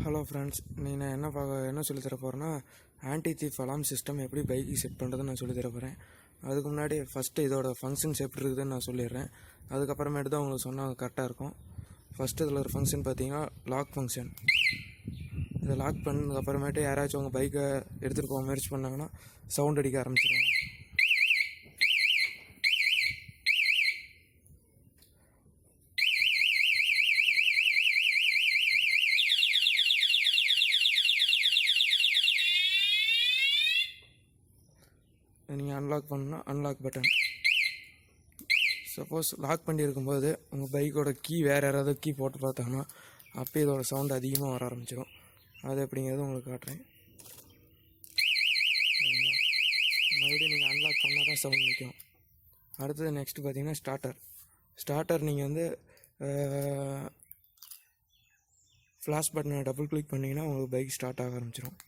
Hello friends, நான் என்ன சொல்லித் தர போகிறேன்னா, ஆன்டி தீஃப் அலாம் சிஸ்டம் எப்படி பைக்கு செட் பண்ணுறதுன்னு நான் சொல்லித் தர போகிறேன். அதுக்கு முன்னாடி ஃபஸ்ட்டு இதோட ஃபங்க்ஷன்ஸ் எப்படி இருக்குதுன்னு நான் சொல்லிடுறேன். அதுக்கப்புறமேட்டு தான் உங்களுக்கு சொன்னால் கரெக்டாக இருக்கும். ஃபஸ்ட்டு இதில் ஒரு ஃபங்க்ஷன் பார்த்தீங்கன்னா லாக் ஃபங்க்ஷன். இதை லாக் பண்ணதுக்கப்புறமேட்டு யாராச்சும் உங்கள் பைக்கை எடுத்துகிட்டு போக முயற்சி பண்ணாங்கன்னா சவுண்ட் அடிக்க ஆரம்பிச்சிடும். நீங்கள் அன்லாக் பண்ணால் அன்லாக் பட்டன். சப்போஸ் லாக் பண்ணி இருக்கும்போது உங்கள் பைக்கோட கீ வேறு யாராவது கீ போட்டு பார்த்தாங்கன்னா அப்போ இதோட சவுண்டு அதிகமாக வர ஆரம்பிச்சிடும். அது எப்படிங்கிறது உங்களுக்கு காட்டுறேன். மறுபடியும் நீங்கள் அன்லாக் பண்ணால் தான் சவுண்ட் நிற்கும். அடுத்தது நெக்ஸ்ட்டு பார்த்தீங்கன்னா ஸ்டார்டர் நீங்கள் வந்து ஃப்ளாஷ் பட்டனை டபுள் கிளிக் பண்ணிங்கன்னா உங்களுக்கு பைக் ஸ்டார்ட் ஆக ஆரம்பிச்சிடும்.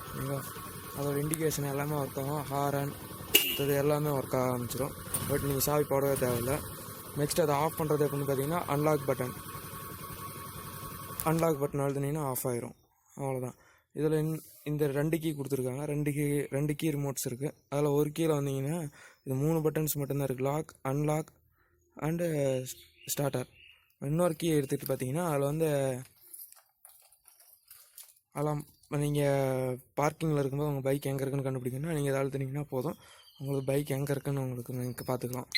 சரிங்களா? அதோட இண்டிகேஷன் எல்லாமே ஒர்க் ஆகும். ஹாரன் இது எல்லாமே ஒர்க் ஆக ஆரம்பிச்சிடும். பட் நீங்கள் சாவி போடவே தேவையில்லை. நெக்ஸ்ட் அதை ஆஃப் பண்ணுறது எப்படின்னு பார்த்தீங்கன்னா அன்லாக் பட்டன் அழுத்தினீங்கன்னா ஆஃப் ஆயிரும். அவ்வளோதான். இதில் இந்த 2 கீ கொடுத்துருக்காங்க. 2 கீ ரிமோட்ஸ் இருக்குது. அதில் ஒரு கீழே வந்தீங்கன்னா இது 3 பட்டன்ஸ் மட்டும்தான் இருக்குது. Lock, unlock and starter. இன்னொரு கீ எடுத்துகிட்டு பார்த்தீங்கன்னா அதில் வந்து அலாம் நீங்கள் பார்க்கிங்கில் இருக்கும்போது உங்கள் பைக் எங்கே இருக்குன்னு கண்டுபிடிக்கணும்னா நீங்கள் அதை அழுத்தினீங்கன்னா போதும். உங்களுக்கு பைக் எங்கே இருக்குன்னு நீங்கள் பார்த்துக்கலாம்.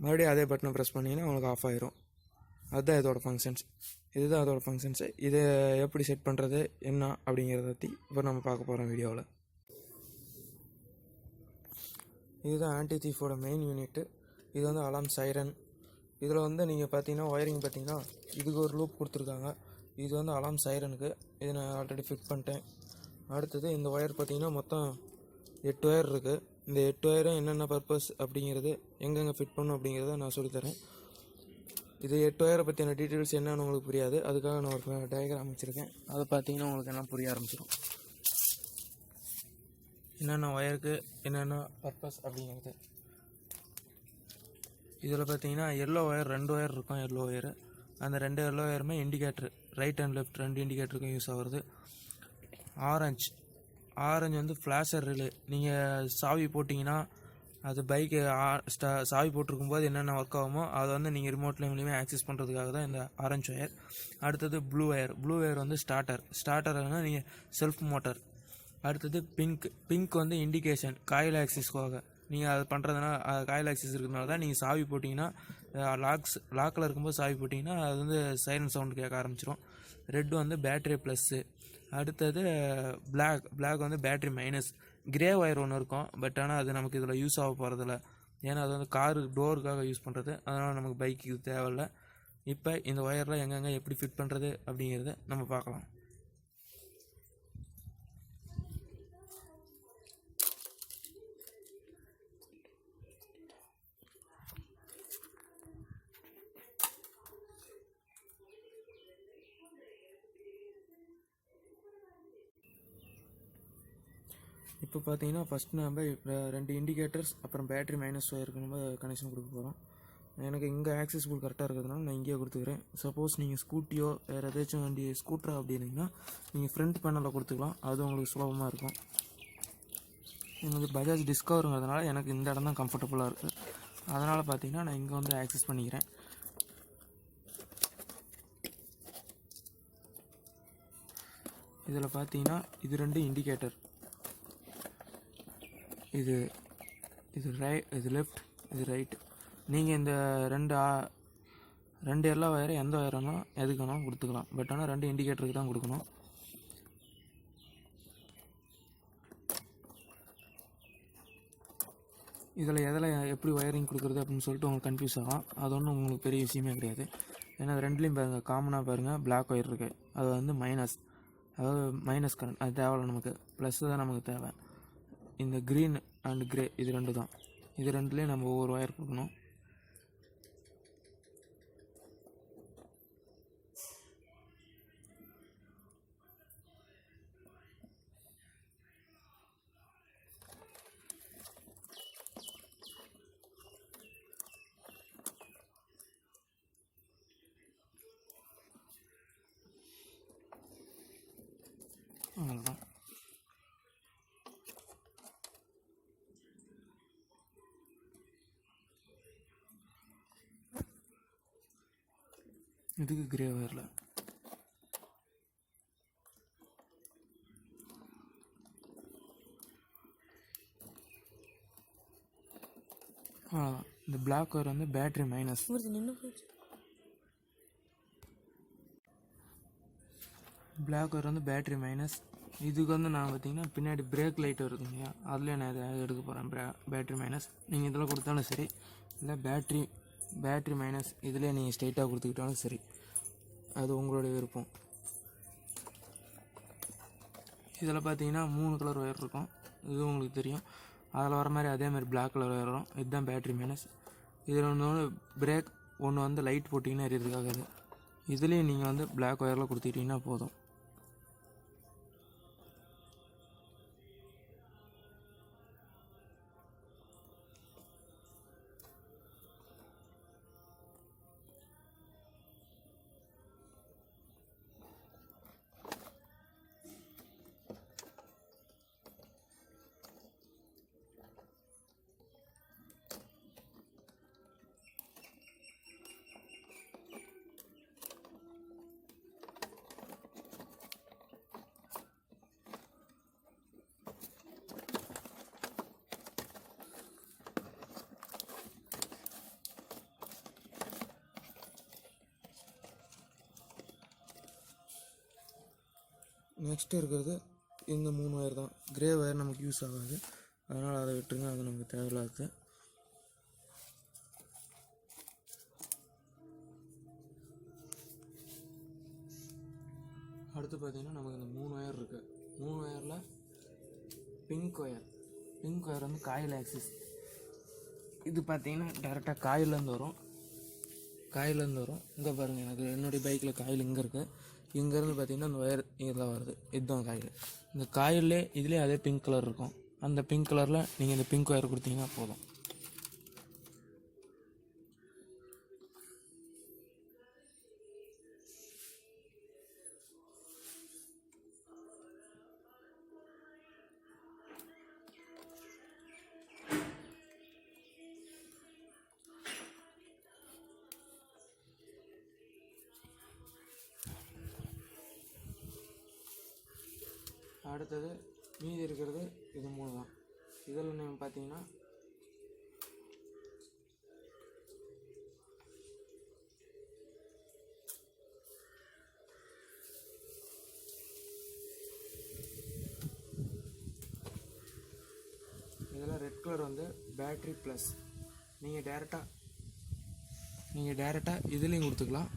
மறுபடியும் அதே பட்டனை ப்ரெஸ் பண்ணிங்கன்னா உங்களுக்கு ஆஃப் ஆயிரும். அதுதான் இதோட ஃபங்க்ஷன்ஸ். இதுதான் அதோட ஃபங்க்ஷன்ஸு. இதை எப்படி செட் பண்ணுறது என்ன அப்படிங்கிறத பற்றி இப்போ நம்ம பார்க்க போகிறோம் வீடியோவில். இதுதான் ஆன்டி தீஃபோட மெயின் யூனிட்டு. இது வந்து அலாம் சைரன். இதில் வந்து நீங்கள் பார்த்தீங்கன்னா ஒயரிங் பார்த்தீங்கன்னா இதுக்கு ஒரு லூப் கொடுத்துருக்காங்க. இது வந்து அலாம் சைரனுக்கு. இதை நான் ஆல்ரெடி ஃபிட் பண்ணிட்டேன். அடுத்தது இந்த ஒயர் பார்த்தீங்கன்னா மொத்தம் 8 ஒயர் இருக்குது. இந்த 8 ஒயரும் என்னென்ன பர்பஸ் அப்படிங்கிறது எங்கெங்கே ஃபிட் பண்ணும் அப்படிங்கிறத நான் சொல்லித்தரேன். இது 8 ஒயரை பற்றின டீட்டெயில்ஸ் என்னென்னு உங்களுக்கு புரியாது. அதுக்காக நான் ஒரு டயக்ராம் வச்சுருக்கேன். அதை பார்த்தீங்கன்னா உங்களுக்கு எல்லாம் புரிய ஆரம்பிச்சிடும். என்னென்ன ஒயருக்கு என்னென்ன பர்பஸ் அப்படிங்கிறது. இதில் பார்த்தீங்கன்னா எல்லோ ஒயர் 2 ஒயர் இருக்கும். எல்லோ ஒயரு அந்த 2 எல்லோ ஒயருமே இண்டிகேட்டர் ரைட் அண்ட் லெஃப்ட் 2 இண்டிகேட்டருக்கும் யூஸ் ஆகுறது. ஆரஞ்சு வந்து ஃப்ளாஷர் ரிலே. நீங்கள் சாவி போட்டிங்கன்னா அது பைக்கு சாவி போட்டிருக்கும்போது என்னென்ன ஒர்க் ஆகுமோ அதை வந்து நீங்கள் ரிமோட் மூலியமாக ஆக்சஸ் பண்ணுறதுக்காக தான் இந்த ஆரஞ்சு ஒயர். அடுத்தது ப்ளூ ஒயர் வந்து ஸ்டார்டர்னா நீங்கள் செல்ஃப் மோட்டர். அடுத்தது பிங்க் வந்து இண்டிகேஷன் காயில் ஆக்சிஸ்க்காக. நீங்கள் அது பண்ணுறதுனா காயில் ஆக்சிஸ் இருக்கிறதுனால தான் நீங்கள் சாவி போட்டிங்கன்னா லாக்கில் இருக்கும்போது சாவி போட்டிங்கன்னா அது வந்து சைலண்ட் சவுண்டு கேட்க ஆரம்பிச்சிடும். ரெட் வந்து பேட்ரி ப்ளஸ்ஸு. அடுத்தது பிளாக் வந்து பேட்ரி மைனஸ். கிரே ஒயர் ஒன்று இருக்கும். பட் ஆனால் அது நமக்கு இதில் யூஸ் ஆக போகிறதில்ல. ஏன்னா அது வந்து காரு டோருக்காக யூஸ் பண்ணுறது. அதனால் நமக்கு பைக்கு இது தேவையில்லை. இப்போ இந்த ஒயர்லாம் எங்கெங்கே எப்படி ஃபிட் பண்ணுறது அப்படிங்கிறத நம்ம பார்க்கலாம். இப்போ பார்த்தீங்கன்னா ஃபஸ்ட் நம்ம 2 இண்டிகேட்டர்ஸ் அப்புறம் பேட்ரி மைனஸ் ஒயருக்கு நம்ம கனெக்ஷன் கொடுக்க போகிறோம். எனக்கு இங்கே ஆக்சஸ் புல் கரெக்டாக இருக்கிறதுனால நான் இங்கேயே கொடுத்துக்கிறேன். சப்போஸ் நீங்கள் ஸ்கூட்டியோ வேறு ஏதாச்சும் வண்டி ஸ்கூட்டரா அப்படின்னீங்கன்னா நீங்கள் ஃப்ரண்ட் பேனலில் கொடுத்துக்கலாம். அது உங்களுக்கு சுலபமாக இருக்கும். எனக்கு பஜாஜ் டிஸ்கவருங்கிறதுனால எனக்கு இந்த இடம் தான் கம்ஃபர்டபுளாக இருக்குது. அதனால் பார்த்தீங்கன்னா நான் இங்கே வந்து ஆக்சஸ் பண்ணிக்கிறேன். இதில் பார்த்தீங்கன்னா இது 2 இண்டிகேட்டர். இது லெஃப்ட், இது ரைட். நீங்கள் இந்த 2 எல்லோ ஒயரை எந்த ஒயரானோ எதுக்கு வேணாலும் கொடுத்துக்கலாம். பட் ஆனால் 2 இண்டிகேட்டருக்கு தான் கொடுக்கணும். இதில் எப்படி ஒயரிங் கொடுக்குறது அப்படின்னு சொல்லிட்டு உங்களுக்கு கன்ஃபியூஸ் ஆகும். அது ஒன்றும் உங்களுக்கு பெரிய விஷயமே கிடையாது. ஏன்னா 2லேயும் பாருங்கள், காமனாக பாருங்கள் பிளாக் ஒயர் இருக்குது. அது வந்து மைனஸ் கரண்ட். அது தேவையில்லை நமக்கு. ப்ளஸ் தான் நமக்கு தேவை. இந்த க்ரீன் அண்ட் கிரே இது 2 தான். இது 2லேயும் நம்ம ஒவ்வொரு ஒயர் கொடுக்கணும். இதுக்கு கிரே ஒயரில். இந்த பிளாக் ஒயர் வந்து பேட்ரி மைனஸ். பிளாக் ஒயர் வந்து பேட்ரி மைனஸ். இதுக்கு வந்து நான் பார்த்தீங்கன்னா பின்னாடி பிரேக் லைட் இருக்குங்க இல்லையா, அதில் நான் இதை எடுக்க போகிறேன். பேட்ரி மைனஸ் நீங்கள் இதில் கொடுத்தாலும் சரி, இல்லை பேட்ரி மைனஸ் இதில் நீங்கள் ஸ்ட்ரைட்டாக கொடுத்துக்கிட்டாலும் சரி, அது உங்களுடைய விருப்பம். இதில் பார்த்தீங்கன்னா 3 கலர் ஒயர் இருக்கும், இது உங்களுக்கு தெரியும். அதில் வர மாதிரி அதே மாதிரி பிளாக் கலர் ஒயர் வரும். இதுதான் பேட்ரி மைனஸ். இதில் ஒன்று பிரேக், ஒன்று வந்து லைட் போட்டிங்கன்னா எரியறதுக்காக. இதுலேயும் நீங்கள் வந்து பிளாக் ஒயரில் கொடுத்துக்கிட்டிங்கன்னா போதும். நெக்ஸ்ட்டு இருக்கிறது இந்த 3 ஒயர் தான். கிரே ஒயர் நமக்கு யூஸ் ஆகாது, அதனால் அதை விட்டுருங்க, அது நமக்கு தேவையில்லாது. அடுத்து பார்த்திங்கன்னா நமக்கு இந்த 3 ஒயர் இருக்குது. 3 ஒயரில் பிங்க் ஒயர் வந்து காயில் ஆக்சிஸ். இது பார்த்திங்கன்னா டேரெக்டாக காயிலேருந்து வரும். இங்கே பாருங்கள், எனக்கு என்னுடைய பைக்கில் காயில் இங்கே இருக்குது. இங்கேருந்து பார்த்தீங்கன்னா இந்த ஒயர் இதெல்லாம் வருது, இதுதான் காயில். இந்த காயிலே இதுலேயே அதே பிங்க் கலர் இருக்கும். அந்த பிங்க் கலரில் நீங்கள் இந்த பிங்க் ஒயர் கொடுத்தீங்கன்னா போதும். அடுத்தது மீதி இருக்கிறது இது 3 தான். இதில் நீங்கள் பார்த்தீங்கன்னா இதில் ரெட் கலர் வந்து பேட்ரி ப்ளஸ். நீங்கள் டேரெக்டாக இதுலேயும் கொடுத்துக்கலாம்.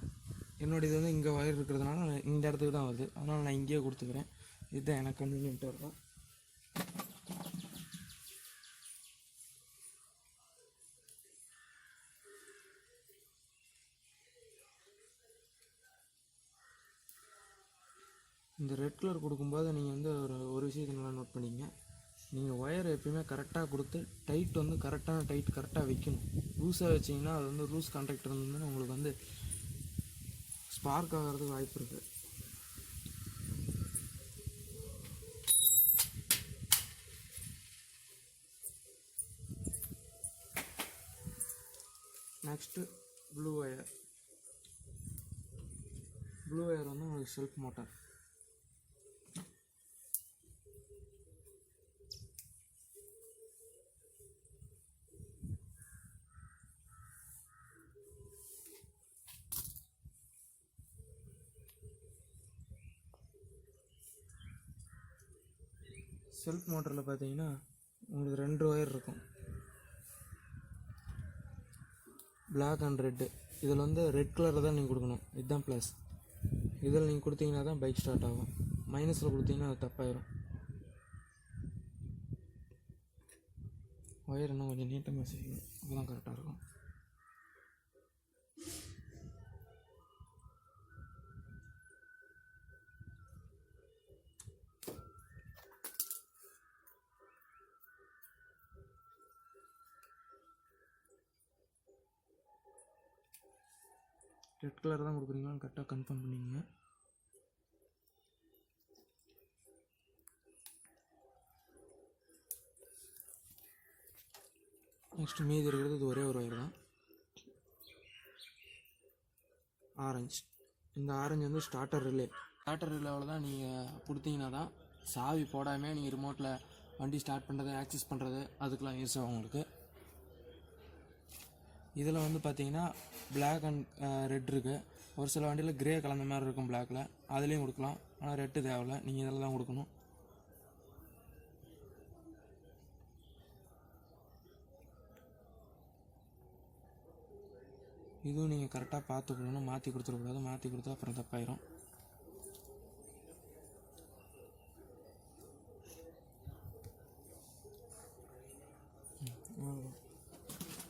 என்னோடய இது வந்து இங்கே ஒயர் இருக்கிறதுனால இந்த இடத்துக்கு தான் வருது, அதனால் நான் இங்கேயே கொடுத்துக்கிறேன். இதுதான் எனக்கு கன்வீனியன்ட்டாக இருக்கும். இந்த ரெட் கலர் கொடுக்கும்போது நீங்கள் வந்து ஒரு விஷயத்தை நல்லா நோட் பண்ணிங்க. நீங்கள் ஒயர் எப்பயுமே கரெக்டாக கொடுத்து டைட் வந்து கரெக்டாக வைக்கணும். லூஸாக வச்சிங்கன்னா அது வந்து லூஸ் கான்ட்ராக்ட் இருந்ததுன்னா உங்களுக்கு வந்து ஸ்பார்க் ஆகிறதுக்கு வாய்ப்பு இருக்குது. நெக்ஸ்ட்டு ப்ளூ ஒயர் வந்து உங்களுக்கு செல்ஃப் மோட்டார். செல்ஃப் மோட்டரில் பார்த்தீங்கன்னா உங்களுக்கு 2 ஒயர் இருக்கும், பிளாக் அண்ட் ரெட்டு. இதில் வந்து ரெட் கலரில் தான் நீங்கள் கொடுக்கணும், இதுதான் ப்ளஸ். இதில் நீங்கள் கொடுத்தீங்கன்னா தான் பைக் ஸ்டார்ட் ஆகும். மைனஸில் கொடுத்தீங்கன்னா அது தப்பாயிடும். ஒயர் இன்னும் கொஞ்சம் நீட்டமாக செய்யணும், அப்போ தான் கரெக்டாக இருக்கும். ரெட் கலர் தான் கொடுக்குறீங்களான்னு கரெக்டாக கன்ஃபார்ம் பண்ணிங்க. நெக்ஸ்ட்டு மீதி இருக்கிறது இது ஒரே ஒரு ஒயர் தான், ஆரஞ்சு. இந்த ஆரஞ்சு வந்து ஸ்டார்டர் ரிலேவில் தான் நீங்கள் கொடுத்தீங்கன்னா தான் சாவி போடாமல் நீங்கள் ரிமோட்டில் வண்டி ஸ்டார்ட் பண்ணுறது ஆக்சஸ் பண்ணுறது அதுக்கெலாம் யூஸ் ஆகும் உங்களுக்கு. இதில் வந்து பார்த்தீங்கன்னா பிளாக் அண்ட் ரெட் இருக்குது. ஒரு சில வண்டியில் கிரே கலந்த மாதிரி இருக்கும் பிளாக்கில், அதுலேயும் கொடுக்கலாம். ஆனால் ரெட்டு தேவையில்லை, நீங்கள் இதில் தான் கொடுக்கணும். இதுவும் நீங்கள் கரெக்டாக பார்த்து கொடுக்கணும், மாற்றி கொடுத்துடக்கூடாது. மாற்றி கொடுத்தா அப்புறம் தப்பாயிரும்.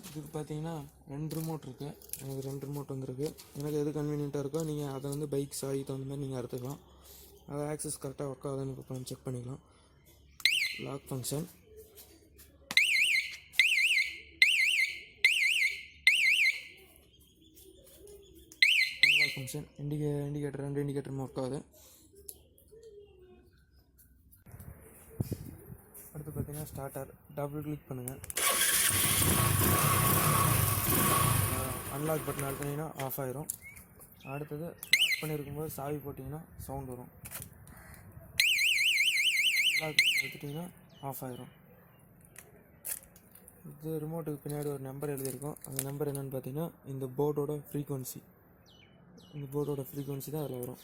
இதுக்கு பார்த்தீங்கன்னா 2 ரிமோட் இருக்குது. எனக்கு 2 ரிமோட் வந்துருக்கு. எனக்கு எது கன்வீனியண்ட்டாக இருக்கோ நீங்கள் அதை வந்து பைக் சாவிக்கு தகுந்த மாதிரி நீங்கள் எடுத்துக்கலாம். அதை ஆக்சஸ் கரெக்டாக ஒர்க் ஆகுதுன்னு இப்போ செக் பண்ணிக்கலாம். Lock function, unlock function, indicator 2 இண்டிகேட்டரும் ஒர்க் ஆகுது. அடுத்து பார்த்தீங்கன்னா ஸ்டார்டர், டபுள் கிளிக் பண்ணுங்கள். அன்லாக் பட்டன் அழுத்தினீங்கன்னா ஆஃப் ஆயிரும். அடுத்தது லாக் பண்ணியிருக்கும்போது சாவி போட்டிங்கன்னா சவுண்ட் வரும். அன்லாக் பட்டன் அழுத்திட்டிங்கன்னா ஆஃப் ஆயிரும். இது ரிமோட்டுக்கு பின்னாடி ஒரு நம்பர் எழுதியிருக்கோம். அந்த நம்பர் என்னென்னு பார்த்தீங்கன்னா இந்த போர்டோட ஃப்ரீக்குவன்சி தான் அதில் வரும்.